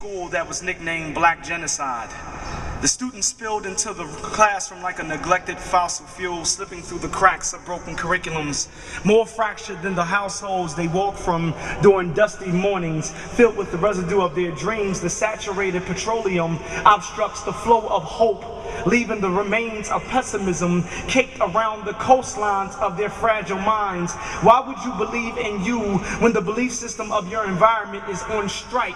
School that was nicknamed Black Genocide. The students spilled into the classroom like a neglected fossil fuel, slipping through the cracks of broken curriculums, more fractured than the households they woke from during dusty mornings, filled with the residue of their dreams. The saturated petroleum obstructs the flow of hope, leaving the remains of pessimism caked around the coastlines of their fragile minds. Why would you believe in you when the belief system of your environment is on strike?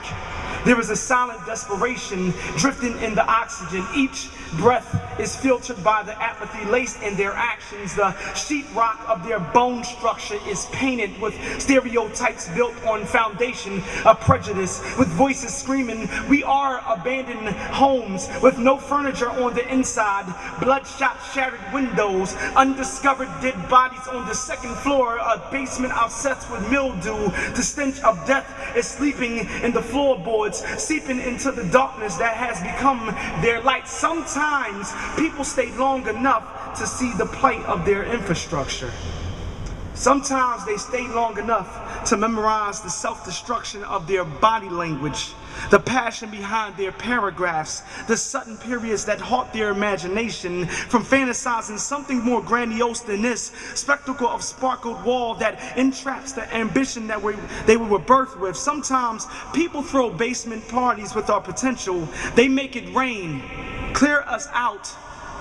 There is a silent desperation drifting in the oxygen. Each breath is filtered by the apathy laced in their actions. The sheetrock of their bone structure is painted with stereotypes built on foundation of prejudice, with voices screaming, "We are abandoned homes with no furniture on the inside, bloodshot shattered windows, undiscovered dead bodies on the second floor, a basement obsessed with mildew. The stench of death is sleeping in the floorboards, seeping into the darkness that has become their light." Sometimes people stay long enough to see the plight of their infrastructure. Sometimes they stay long enough to memorize the self-destruction of their body language, the passion behind their paragraphs, the sudden periods that haunt their imagination from fantasizing something more grandiose than this spectacle of sparkled wall that entraps the ambition that they were birthed with. Sometimes people throw basement parties with our potential. They make it rain, clear us out,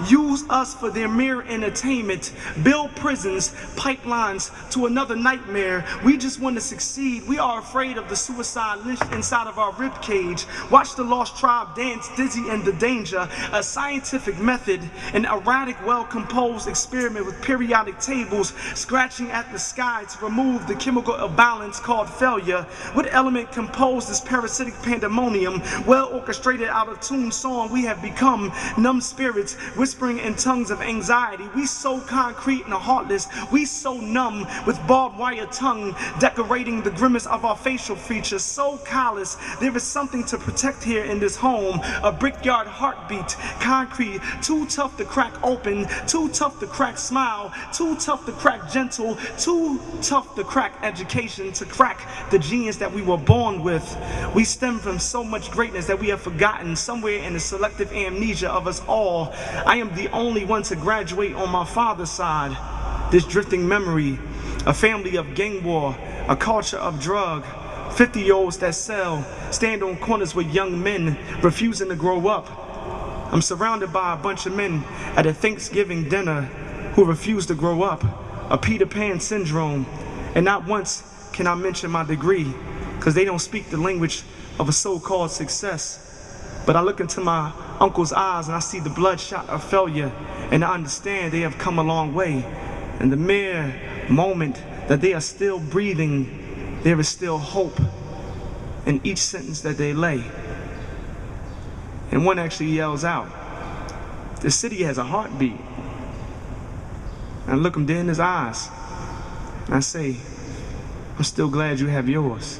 use us for their mere entertainment, build prisons, pipelines to another nightmare. We just want to succeed. We are afraid of the suicide lynched inside of our ribcage. Watch the lost tribe dance, dizzy in the danger. A scientific method, an erratic, well-composed experiment with periodic tables scratching at the sky to remove the chemical imbalance called failure. What element composed this parasitic pandemonium? Well orchestrated, out-of-tune song we have become, numb spirits whispering in tongues of anxiety. We so concrete and heartless, we so numb with barbed wire tongue decorating the grimace of our facial features. So callous, there is something to protect here in this home, a brickyard heartbeat, concrete, too tough to crack open, too tough to crack smile, too tough to crack gentle, too tough to crack education, to crack the genius that we were born with. We stem from so much greatness that we have forgotten somewhere in the selective amnesia of us all. I am the only one to graduate on my father's side. This drifting memory, a family of gang war, a culture of drug, 50-year-olds that sell, stand on corners with young men refusing to grow up. I'm surrounded by a bunch of men at a Thanksgiving dinner who refuse to grow up, a Peter Pan syndrome. And not once can I mention my degree, because they don't speak the language of a so-called success. But I look into my uncle's eyes and I see the bloodshot of failure, and I understand they have come a long way. And the mere moment that they are still breathing, there is still hope in each sentence that they lay. And one actually yells out, "The city has a heartbeat." And I look him dead in his eyes and I say, "I'm still glad you have yours."